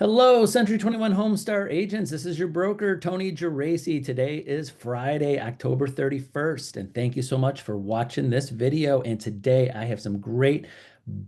Hello, Century 21 Homestar agents. This is your broker, Tony Geraci. Today is Friday, October 31st, and thank you so much for watching this video. And today I have some great,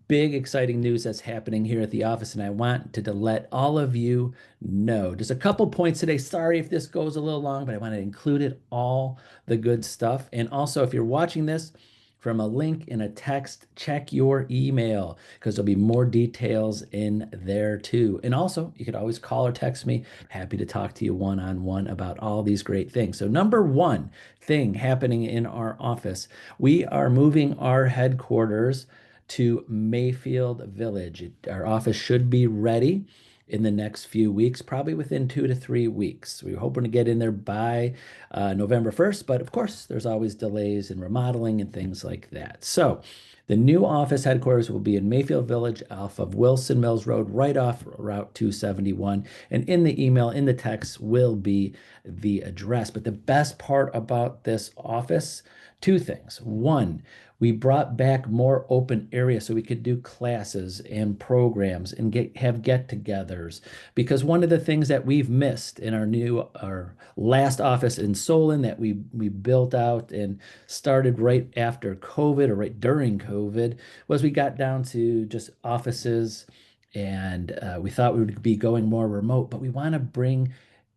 big, exciting news that's happening here at the office, and I want to let all of you know. Just a couple points today. Sorry if this goes a little long, but I want to include it all the good stuff. And also, if you're watching this from a link in a text, check your email because there'll be more details in there too. And also, you could always call or text me. Happy to talk to you one-on-one about all these great things. So, number one thing happening in our office, we are moving our headquarters to Mayfield Village. Our office should be ready in the next few weeks, probably within 2 to 3 weeks. We're hoping to get in there by November 1st, but of course, there's always delays in remodeling and things like that. So, the new office headquarters will be in Mayfield Village off of Wilson Mills Road, right off Route 271. And in the email, in the text, will be the address. But the best part about this office, two things. One, we brought back more open area so we could do classes and programs and have get-togethers. Because one of the things that we've missed in our last office in Solon that we built out and started right after COVID or right during COVID was we got down to just offices and we thought we would be going more remote, but we want to bring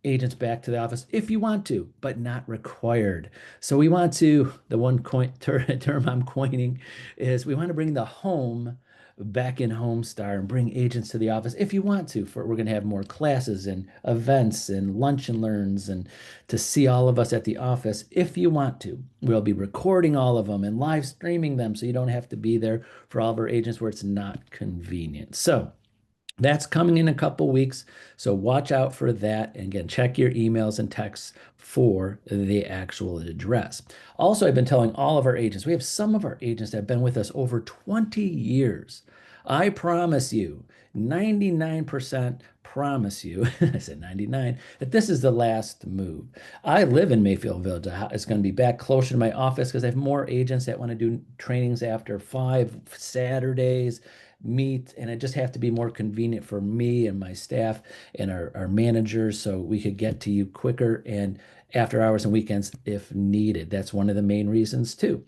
agents back to the office if you want to, but not required. So we want to, the one term I'm coining is we want to bring the home back in Homestar and bring agents to the office if you want to. We're going to have more classes and events and lunch and learns and to see all of us at the office if you want to. We'll be recording all of them and live streaming them so you don't have to be there for all of our agents where it's not convenient. So that's coming in a couple weeks, so watch out for that. And again, check your emails and texts for the actual address. Also, I've been telling all of our agents, we have some of our agents that have been with us over 20 years. I promise you, 99% promise you, I said 99, that this is the last move. I live in Mayfield Village. It's going to be back closer to my office because I have more agents that want to do trainings after 5 Saturdays meet, and it just have to be more convenient for me and my staff and our managers so we could get to you quicker and after hours and weekends if needed. That's one of the main reasons too.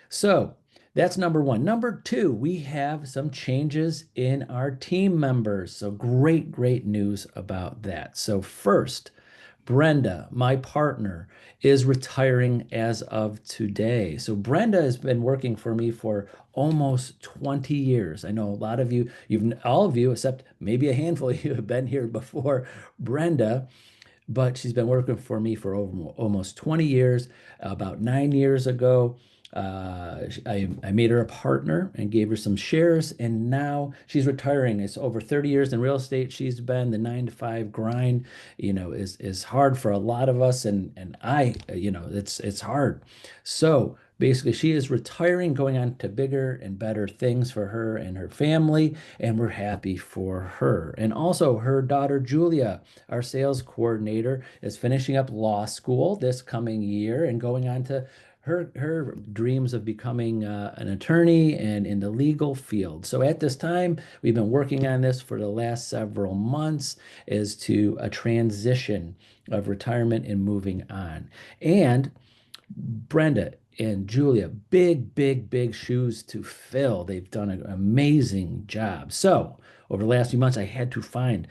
So that's number one. Number two, we have some changes in our team members. So great news about that. So first, Brenda, my partner, is retiring as of today. So Brenda has been working for me for almost 20 years. I know a lot of you, all of you, except maybe a handful of you have been here before Brenda, but she's been working for me for almost 20 years. About 9 years ago, I made her a partner and gave her some shares, and now she's retiring. It's over 30 years in real estate. She's been the 9 to 5 grind, is hard for a lot of us, and it's hard. So basically, she is retiring, going on to bigger and better things for her and her family, and we're happy for her. And also, her daughter Julia, our sales coordinator, is finishing up law school this coming year and going on to her dreams of becoming an attorney and in the legal field. So at this time, we've been working on this for the last several months as to a transition of retirement and moving on. And Brenda and Julia, big shoes to fill. They've done an amazing job. So over the last few months, I had to find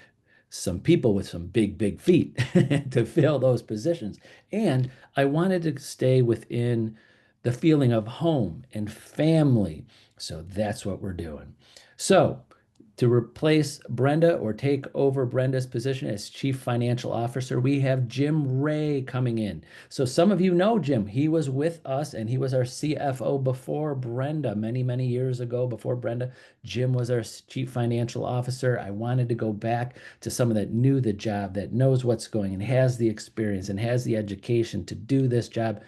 some people with some big feet to fill those positions. And I wanted to stay within the feeling of home and family. So that's what we're doing. So to replace Brenda or take over Brenda's position as Chief Financial Officer, we have Jim Ray coming in. So some of you know Jim. He was with us and he was our CFO before Brenda, many years ago. Before Brenda, Jim was our Chief Financial Officer. I wanted to go back to someone that knew the job, that knows what's going and has the experience and has the education to do this job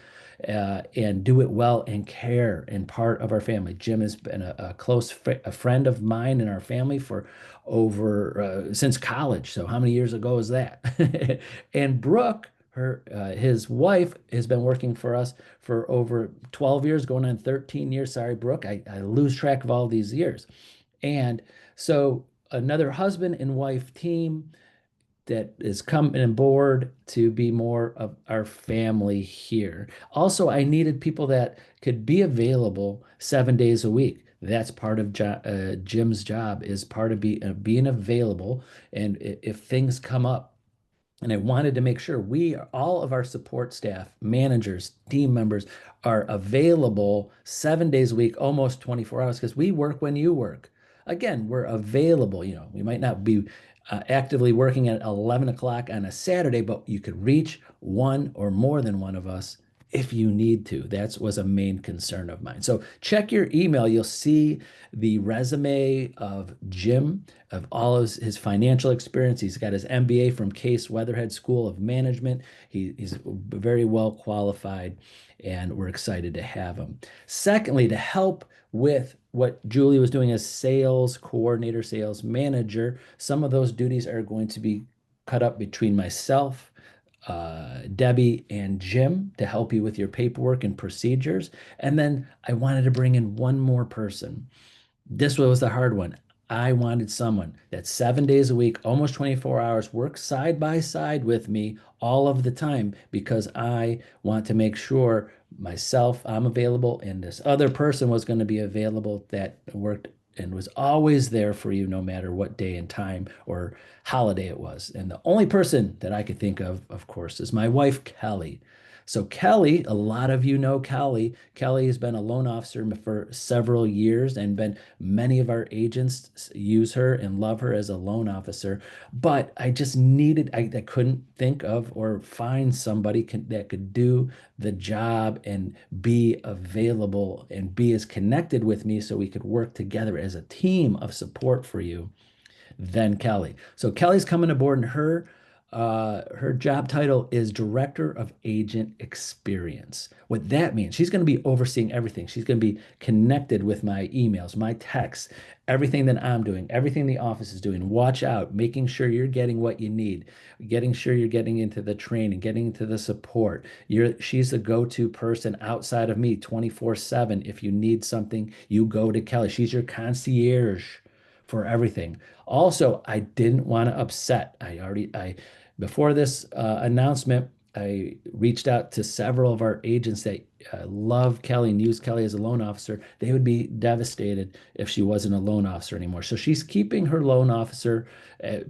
and do it well and care and part of our family. Jim has been a close a friend of mine in our family for over since college. So how many years ago is that? And Brooke, his wife, has been working for us for over 12 years, going on 13 years. Sorry, Brooke, I lose track of all these years. And so another husband and wife team that is coming aboard to be more of our family here. Also, I needed people that could be available 7 days a week. That's part of Jim's job is part of being available. And if things come up, and I wanted to make sure all of our support staff, managers, team members are available 7 days a week, almost 24 hours, because we work when you work. Again, we're available. We might not be actively working at 11 o'clock on a Saturday, but you could reach one or more than one of us if you need to. That was a main concern of mine. So check your email. You'll see the resume of Jim, of all of his financial experience. He's got his MBA from Case Weatherhead School of Management. He's very well qualified, and we're excited to have him. Secondly, to help with what Julie was doing as sales coordinator, sales manager, some of those duties are going to be cut up between myself, Debbie, and Jim to help you with your paperwork and procedures. And then I wanted to bring in one more person. This was the hard one. I wanted someone that 7 days a week, almost 24 hours, works side by side with me all of the time because I want to make sure I'm available and this other person was going to be available that worked and was always there for you no matter what day and time or holiday it was. And the only person that I could think of course, is my wife, Kelly. So Kelly, a lot of you know Kelly. Kelly has been a loan officer for several years and many of our agents use her and love her as a loan officer. But I just I couldn't think of or find somebody that could do the job and be available and be as connected with me so we could work together as a team of support for you than Kelly. So Kelly's coming aboard, and her job title is Director of Agent Experience. What that means, she's going to be overseeing everything. She's going to be connected with my emails, my texts, everything that I'm doing, everything the office is doing. Watch out, making sure you're getting what you need, getting sure you're getting into the training, getting into the support. She's the go-to person outside of me 24/7. If you need something, you go to Kelly. She's your concierge for everything. Also, I didn't want to upset. Before this announcement, I reached out to several of our agents that love Kelly and use Kelly as a loan officer. They would be devastated if she wasn't a loan officer anymore. So she's keeping her loan officer,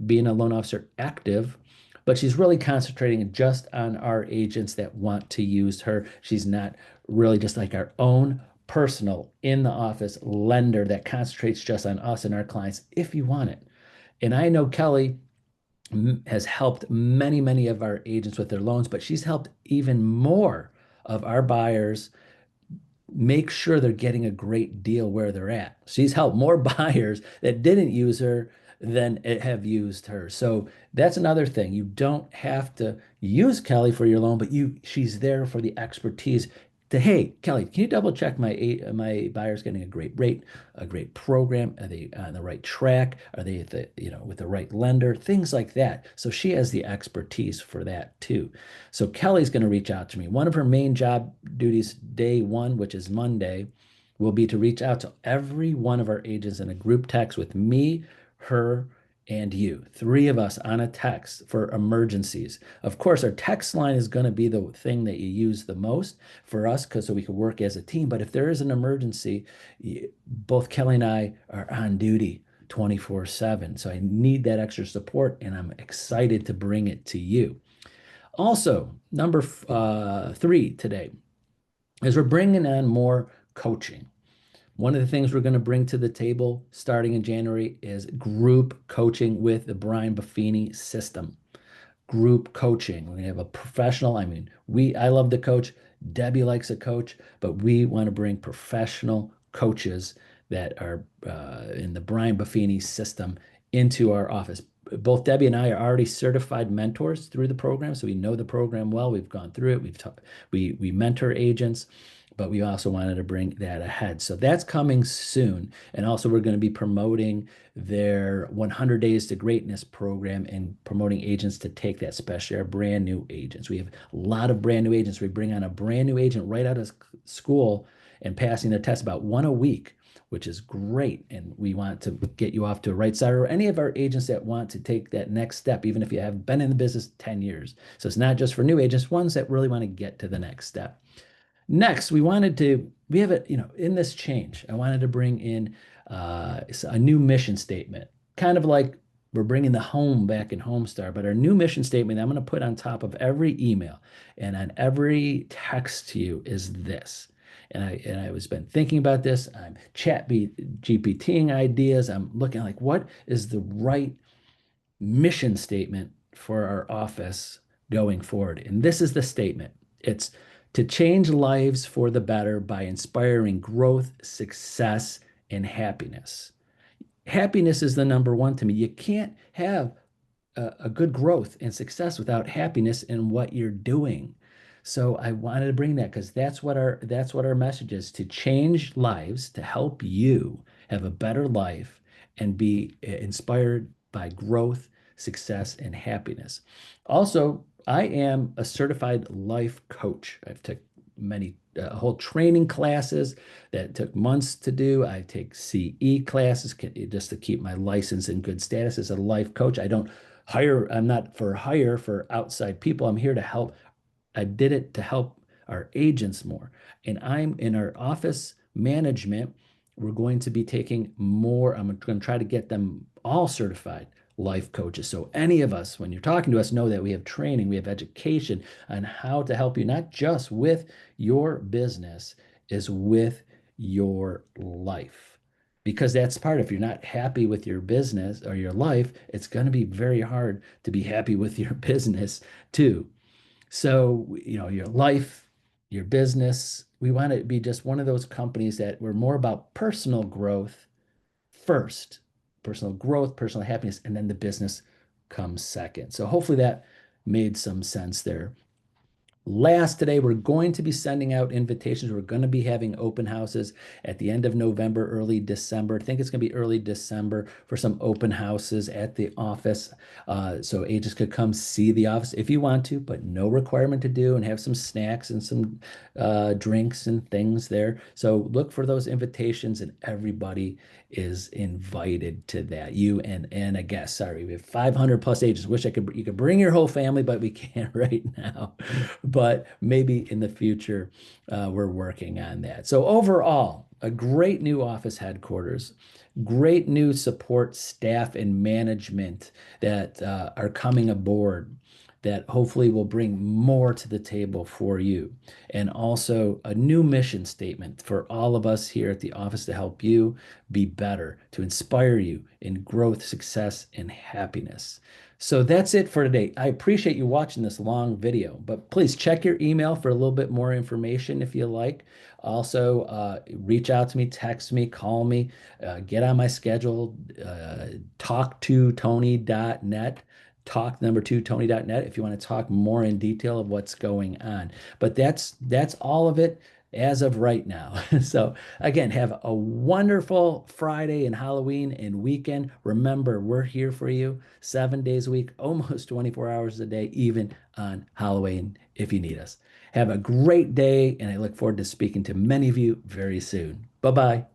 being a loan officer active, but she's really concentrating just on our agents that want to use her. She's not really just like our own personal in the office lender that concentrates just on us and our clients if you want it. And I know Kelly has helped many of our agents with their loans, but she's helped even more of our buyers make sure they're getting a great deal where they're at. She's helped more buyers that didn't use her than have used her. So that's another thing. You don't have to use Kelly for your loan, but she's there for the expertise to, hey, Kelly, can you double check my buyer's getting a great rate, a great program? Are they on the right track? Are they at with the right lender? Things like that. So she has the expertise for that too. So Kelly's going to reach out to me. One of her main job duties, day one, which is Monday, will be to reach out to every one of our agents in a group text with me, her, and you, three of us on a text for emergencies. Of course, our text line is going to be the thing that you use the most for us so we can work as a team. But if there is an emergency, both Kelly and I are on duty 24/7. So I need that extra support, and I'm excited to bring it to you. Also, number 3 today is we're bringing on more coaching. One of the things we're going to bring to the table starting in January is group coaching with the Brian Buffini system. Group coaching. We're going to have a professional. I love to coach. Debbie likes a coach, but we want to bring professional coaches that are in the Brian Buffini system into our office. Both Debbie and I are already certified mentors through the program, so we know the program well. We've gone through it. We mentor agents, but we also wanted to bring that ahead. So that's coming soon. And also we're going to be promoting their 100 Days to Greatness program and promoting agents to take that, especially our brand new agents. We have a lot of brand new agents. We bring on a brand new agent right out of school and passing the test, about one a week. which is great. And we want to get you off to a right side, or any of our agents that want to take that next step, even if you have been in the business 10 years. So it's not just for new agents, ones that really want to get to the next step. Next, we have it, in this change, I wanted to bring in a new mission statement, kind of like we're bringing the home back in Homestar, but our new mission statement I'm going to put on top of every email and on every text to you is this. And I was been thinking about this. I'm GPTing ideas. I'm looking like what is the right mission statement for our office going forward. And this is the statement. It's to change lives for the better by inspiring growth, success, and happiness. Happiness is the number one to me. You can't have a good growth and success without happiness in what you're doing. So I wanted to bring that because that's what our message is, to change lives, to help you have a better life and be inspired by growth, success, and happiness. Also, I am a certified life coach. I've took many whole training classes that took months to do. I take CE classes just to keep my license in good status as a life coach. I'm not for hire for outside people. I'm here to help. I did it to help our agents more. And I'm in our office management. We're going to be taking more. I'm going to try to get them all certified life coaches. So any of us, when you're talking to us, know that we have training, we have education on how to help you, not just with your business, is with your life. Because that's part, if you're not happy with your business or your life, it's going to be very hard to be happy with your business too. So, your life, your business, we want to be just one of those companies that we're more about personal growth first, personal growth, personal happiness, and then the business comes second. So hopefully that made some sense there. Last today, we're going to be sending out invitations. We're going to be having open houses at the end of November, early December. I think it's going to be early December for some open houses at the office. So agents could come see the office if you want to, but no requirement to do, and have some snacks and some drinks and things there. So look for those invitations, and everybody is invited to that. You and a guest. Sorry, we have 500 plus agents. Wish you could bring your whole family, but we can't right now. But maybe in the future, we're working on that. So overall, a great new office headquarters, great new support staff and management that are coming aboard, that hopefully will bring more to the table for you. And also a new mission statement for all of us here at the office to help you be better, to inspire you in growth, success, and happiness. So that's it for today. I appreciate you watching this long video, but please check your email for a little bit more information if you like. Also, reach out to me, text me, call me, get on my schedule, talk2tony.net, talk number two tony.net if you want to talk more in detail of what's going on. But that's all of it as of right now. So again, have a wonderful Friday and Halloween and weekend. Remember, we're here for you 7 days a week, almost 24 hours a day, even on Halloween if you need us. Have a great day, and I look forward to speaking to many of you very soon. Bye-bye.